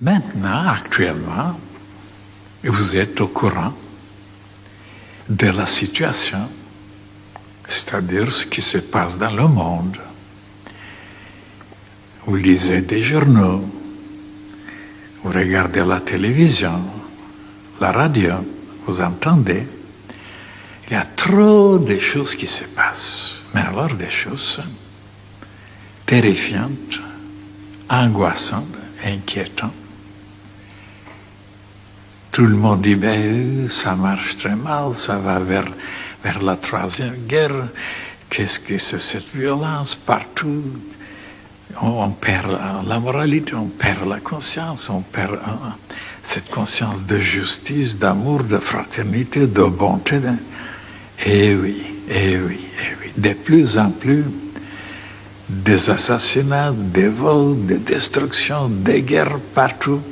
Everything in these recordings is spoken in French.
Maintenant, actuellement, vous êtes au courant de la situation, c'est-à-dire ce qui se passe dans le monde. Vous lisez des journaux, vous regardez la télévision, la radio, vous entendez. Il y a trop de choses qui se passent, mais alors des choses terrifiantes, angoissantes, inquiétantes. Tout le monde dit, ben, ça marche très mal, ça va vers la troisième guerre. Qu'est-ce que c'est cette violence partout? On perd la moralité, on perd la conscience, on perd cette conscience de justice, d'amour, de fraternité, de bonté. Eh oui. De plus en plus, des assassinats, des vols, des destructions, des guerres partout.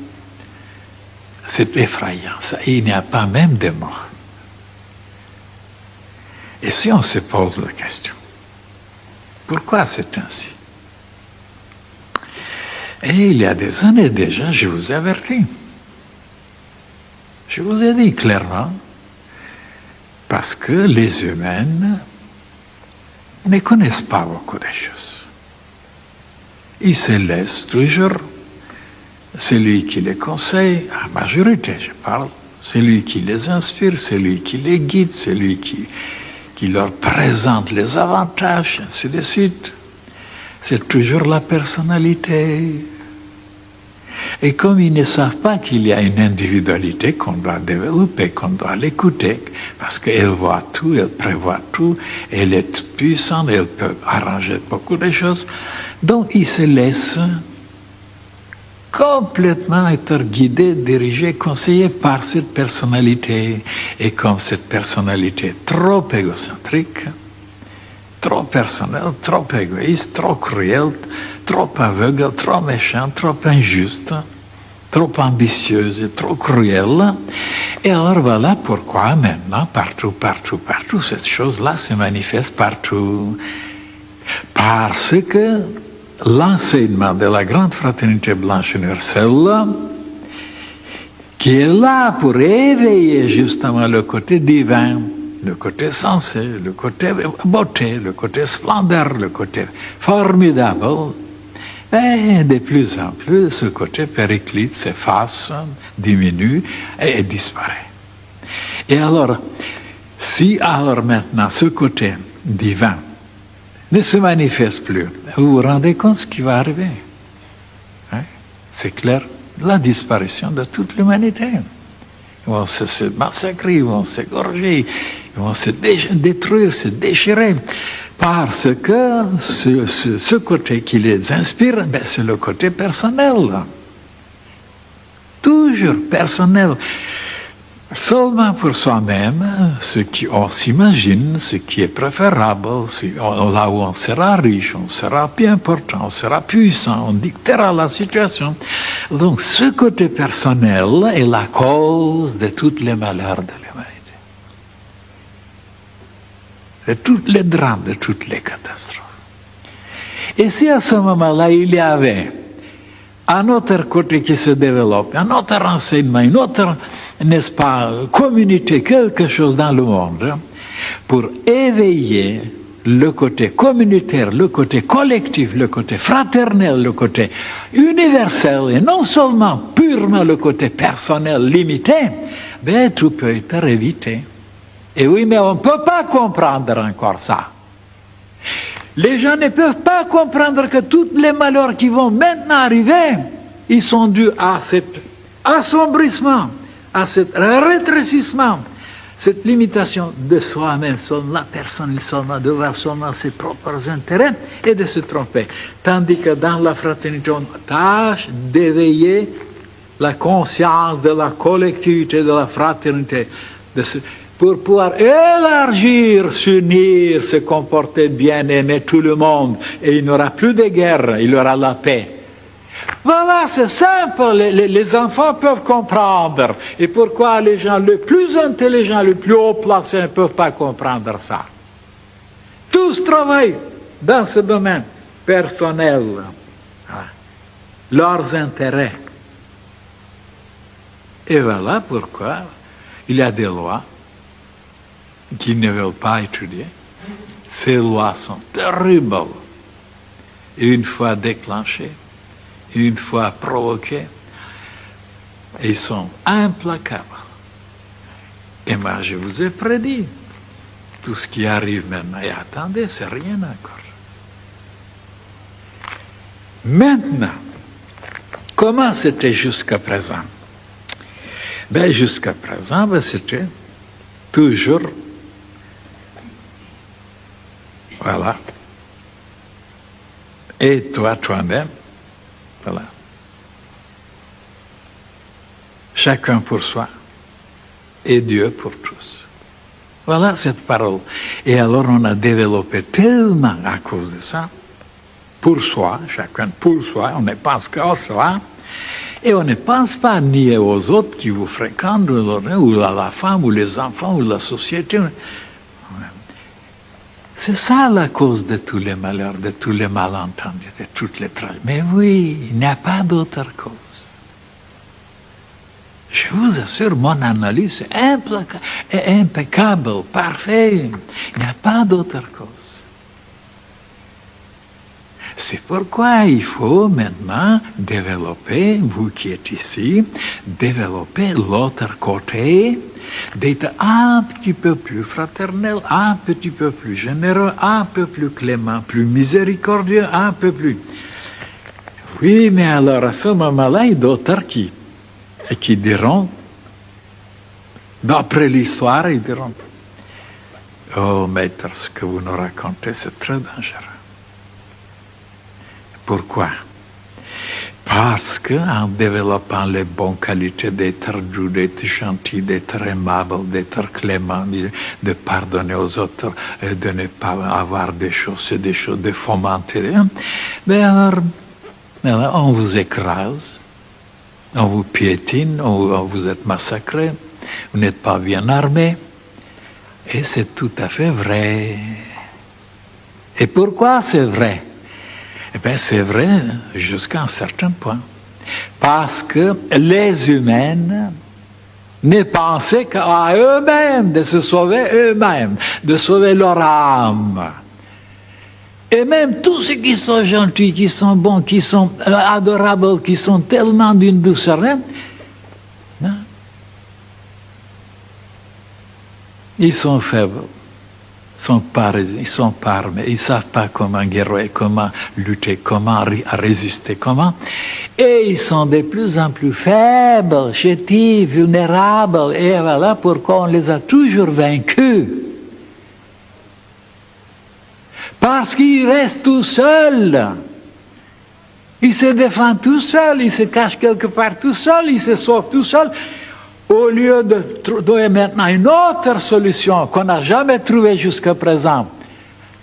C'est effrayant, ça. Il n'y a pas même de morts. Et si on se pose la question, pourquoi c'est ainsi? Et il y a des années déjà, je vous ai averti. Je vous ai dit clairement, parce que les humains ne connaissent pas beaucoup de choses. Ils se laissent toujours, celui qui les conseille, en majorité je parle, celui qui les inspire, celui qui les guide, celui qui leur présente les avantages, ainsi de suite. C'est toujours la personnalité. Et comme ils ne savent pas qu'il y a une individualité qu'on doit développer, qu'on doit l'écouter, parce qu'elle voit tout, elle prévoit tout, elle est puissante, elle peut arranger beaucoup de choses, donc ils se laissent complètement être guidés, dirigés, conseillés par cette personnalité. Et comme cette personnalité est trop égocentrique, trop personnelle, trop égoïste, trop cruelle, trop aveugle, trop méchante, trop injuste, trop ambitieuse et trop cruelle. Et alors voilà pourquoi maintenant, partout, cette chose-là se manifeste partout. Parce que l'enseignement de la grande fraternité blanche universelle, qui est là pour éveiller justement le côté divin, le côté sensé, le côté beauté, le côté splendeur, le côté formidable, et de plus en plus, ce côté périclite s'efface, diminue et disparaît. Et alors, si alors maintenant ce côté divin ne se manifeste plus, vous vous rendez compte ce qui va arriver? Hein? C'est clair, la disparition de toute l'humanité. Ils vont se massacrer, ils vont s'égorger, ils vont se détruire, se déchirer. Parce que ce côté qui les inspire, ben, c'est le côté personnel. Toujours personnel. Seulement pour soi-même, ce qu'on s'imagine, ce qui est préférable, là où on sera riche, on sera plus important, on sera puissant, on dictera la situation. Donc ce côté personnel est la cause de tous les malheurs de l'humanité. De tous les drames, de toutes les catastrophes. Et si à ce moment-là, il y avait un autre côté qui se développe, un autre renseignement, une autre, n'est-ce pas, communauté, quelque chose dans le monde, pour éveiller le côté communautaire, le côté collectif, le côté fraternel, le côté universel, et non seulement purement le côté personnel limité, ben tout peut être évité. Et oui, mais on ne peut pas comprendre encore ça. Les gens ne peuvent pas comprendre que tous les malheurs qui vont maintenant arriver, ils sont dus à cet assombrissement, à ce rétrécissement, cette limitation de soi-même, seulement la personne, seulement de voir seulement ses propres intérêts et de se tromper. Tandis que dans la fraternité, on tâche d'éveiller la conscience de la collectivité, de la fraternité, pour pouvoir élargir, s'unir, se comporter bien, aimer tout le monde. Et il n'y aura plus de guerre, il y aura la paix. Voilà, c'est simple, les enfants peuvent comprendre. Et pourquoi les gens les plus intelligents, les plus haut placés ne peuvent pas comprendre ça? Tous travaillent dans ce domaine personnel. Leurs intérêts. Et voilà pourquoi il y a des lois qui ne veulent pas étudier. Ces lois sont terribles. Et une fois déclenchées, une fois provoquées, ils sont implacables. Et moi, je vous ai prédit tout ce qui arrive maintenant. Et attendez, c'est rien encore. Maintenant, comment c'était jusqu'à présent? Ben, jusqu'à présent, c'était toujours, voilà. Et toi-même, voilà. Chacun pour soi et Dieu pour tous. Voilà cette parole. Et alors on a développé tellement à cause de ça, pour soi, chacun pour soi, on ne pense qu'à soi, et on ne pense pas ni aux autres qui vous fréquentent, ou à la femme, ou les enfants, ou la société. C'est ça la cause de tous les malheurs, de tous les malentendus, de toutes les tragédies. Mais oui, il n'y a pas d'autre cause. Je vous assure, mon analyse est impeccable, parfait. Il n'y a pas d'autre cause. C'est pourquoi il faut maintenant développer, vous qui êtes ici, développer l'autre côté, d'être un petit peu plus fraternel, un petit peu plus généreux, un peu plus clément, plus miséricordieux, un peu plus. Oui, mais alors à ce moment-là, il y a d'autres qui diront, d'après l'histoire, ils diront, oh maître, ce que vous nous racontez, c'est très dangereux. Pourquoi? Parce qu'en développant les bonnes qualités d'être doux, d'être gentil, d'être aimable, d'être clément, de pardonner aux autres, de ne pas avoir des choses, de fomenter, ben alors on vous écrase, on vous piétine, vous êtes massacré, vous n'êtes pas bien armé, et c'est tout à fait vrai. Et pourquoi c'est vrai? Eh bien, c'est vrai jusqu'à un certain point. Parce que les humains ne pensaient qu'à eux-mêmes, de se sauver eux-mêmes, de sauver leur âme. Et même tous ceux qui sont gentils, qui sont bons, qui sont adorables, qui sont tellement d'une douceur, non? Ils sont faibles. Ils sont pas armés, ils ne savent pas comment guérir, comment lutter, comment résister, comment. Et ils sont de plus en plus faibles, chétifs, vulnérables, et voilà pourquoi on les a toujours vaincus. Parce qu'ils restent tout seuls. Ils se défendent tout seuls, ils se cachent quelque part tout seuls, ils se sauvent tout seuls. Au lieu de trouver maintenant une autre solution qu'on n'a jamais trouvée jusqu'à présent,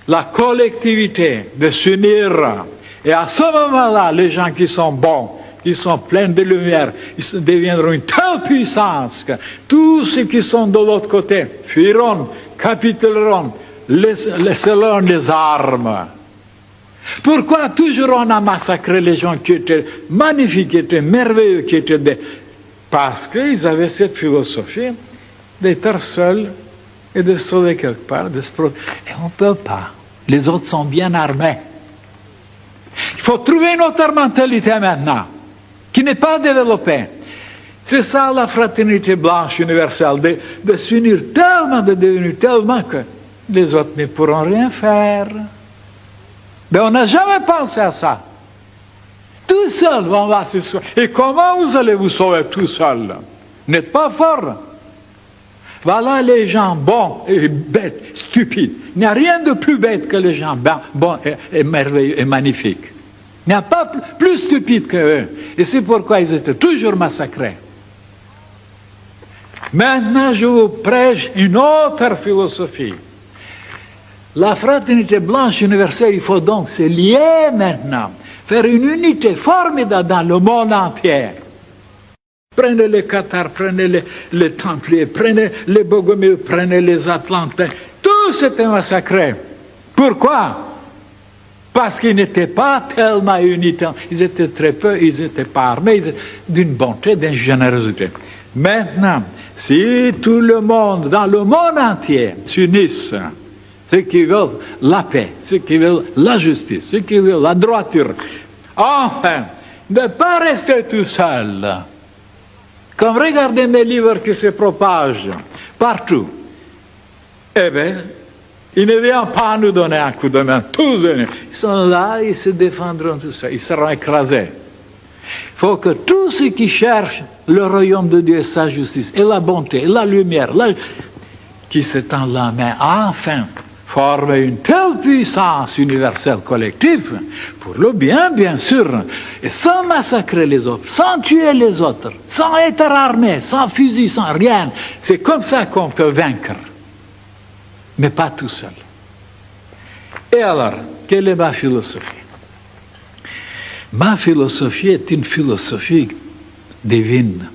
la collectivité, de s'unir. Et à ce moment-là, les gens qui sont bons, qui sont pleins de lumière, ils deviendront une telle puissance que tous ceux qui sont de l'autre côté fuiront, capituleront, laisseront les armes. Pourquoi toujours on a massacré les gens qui étaient magnifiques, qui étaient merveilleux, qui étaient des... Parce qu'ils avaient cette philosophie d'être seuls et de se sauver quelque part, de se protéger. Et on ne peut pas. Les autres sont bien armés. Il faut trouver une autre mentalité maintenant, qui n'est pas développée. C'est ça la fraternité blanche universelle, de s'unir tellement, de devenir tellement que les autres ne pourront rien faire. Mais on n'a jamais pensé à ça. Tout seul, on va se sauver. Et comment vous allez vous sauver tout seul? Vous n'êtes pas fort. Voilà les gens bons et bêtes, stupides. Il n'y a rien de plus bête que les gens bons et merveilleux et magnifiques. Il n'y a pas plus stupides qu'eux. Et c'est pourquoi ils étaient toujours massacrés. Maintenant, je vous prêche une autre philosophie. La fraternité blanche universelle, il faut donc se lier maintenant. Faire une unité formidable dans le monde entier. Prenez les Cathares, prenez les Templiers, prenez les Bogomieux, prenez les Atlantins. Tous étaient massacrés. Pourquoi? Parce qu'ils n'étaient pas tellement unis. Ils étaient très peu, ils n'étaient pas armés, d'une bonté, d'une générosité. Maintenant, si tout le monde, dans le monde entier, s'unissent, ceux qui veulent la paix, ceux qui veulent la justice, ceux qui veulent la droiture, enfin, ne pas rester tout seul. Comme regardez mes livres qui se propagent partout. Eh bien, ils ne viennent pas nous donner un coup de main, tous. Ils sont là, ils se défendront tout ça, ils seront écrasés. Il faut que tous ceux qui cherchent le royaume de Dieu et sa justice, et la bonté, et la lumière, qui se tendent la main, enfin, former une telle puissance universelle collective, pour le bien sûr, et sans massacrer les autres, sans tuer les autres, sans être armé, sans fusil, sans rien. C'est comme ça qu'on peut vaincre, mais pas tout seul. Et alors, quelle est ma philosophie? Ma philosophie est une philosophie divine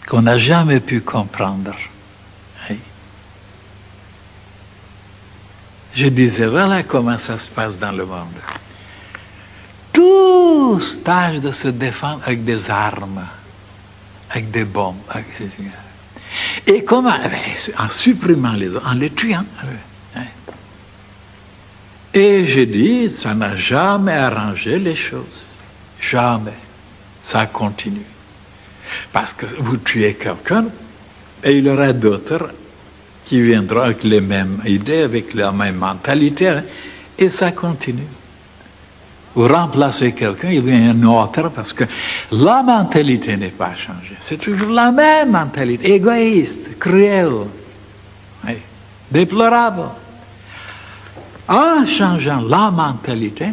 qu'on n'a jamais pu comprendre. Je disais, voilà comment ça se passe dans le monde. Tous tâchent de se défendre avec des armes, avec des bombes, et comment? En supprimant les autres, en les tuant. Et j'ai dit, ça n'a jamais arrangé les choses. Jamais. Ça continue. Parce que vous tuez quelqu'un, et il y aura d'autres qui viendront avec les mêmes idées, avec la même mentalité, et ça continue. Vous remplacez quelqu'un, il vient un autre, parce que la mentalité n'est pas changée. C'est toujours la même mentalité, égoïste, cruelle, déplorable. En changeant la mentalité,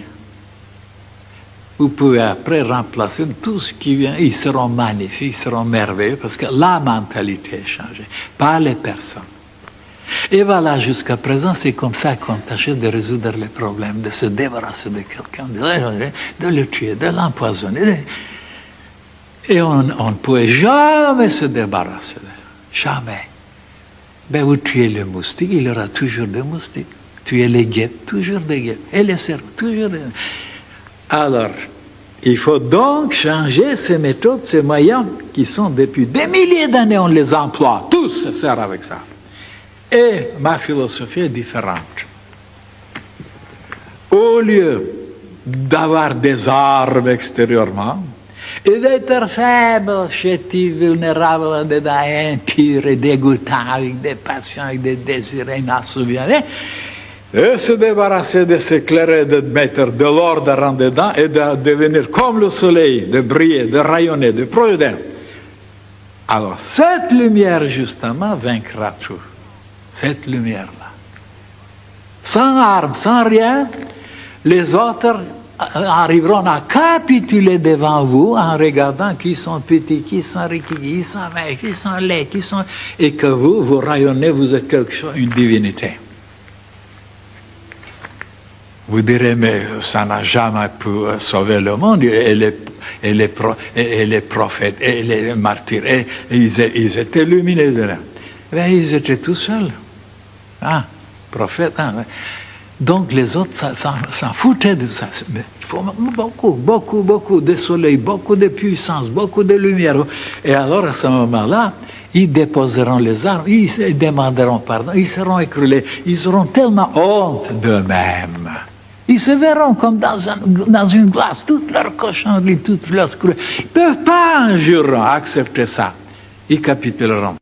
vous pouvez après remplacer tout ce qui vient. Ils seront magnifiques, ils seront merveilleux, parce que la mentalité est changée, pas les personnes. Et voilà, jusqu'à présent, c'est comme ça qu'on tâche de résoudre les problèmes, de se débarrasser de quelqu'un, de le tuer, de l'empoisonner. Et on ne pouvait jamais se débarrasser de lui. Jamais. Ben, vous tuez le moustique, il y aura toujours des moustiques. Tuez les guêpes, toujours des guêpes. Et les cerfs, toujours des... Alors, il faut donc changer ces méthodes, ces moyens qui sont depuis des milliers d'années, on les emploie. Tous se servent avec ça. Et ma philosophie est différente. Au lieu d'avoir des armes extérieurement, et d'être faible, chétif, vulnérable, dedans, impur et dégoûtant, avec des passions, avec des désirs inassouvis, et se débarrasser de s'éclairer, de mettre de l'ordre en dedans et de devenir comme le soleil, de briller, de rayonner, de produire. Alors, cette lumière, justement, vaincra tout. Cette lumière-là. Sans armes, sans rien, les autres arriveront à capituler devant vous en regardant qui sont petits, qui sont riches, qui sont maigres, qui sont laids, qui sont... Et que vous rayonnez, vous êtes quelque chose, une divinité. Vous direz, mais ça n'a jamais pu sauver le monde, et les prophètes, et les martyrs, et ils étaient illuminés de là. Mais ils étaient tout seuls. Prophètes. Donc les autres s'en foutaient de ça. Mais il faut beaucoup de soleil, beaucoup de puissance, beaucoup de lumière. Et alors à ce moment-là, ils déposeront les armes, ils demanderont pardon, ils seront écroulés, ils auront tellement honte d'eux-mêmes. Ils se verront comme dans une glace, toute leur cochonnerie, toute leur scrupule. Ils ne peuvent pas un jour accepter ça. Ils capituleront.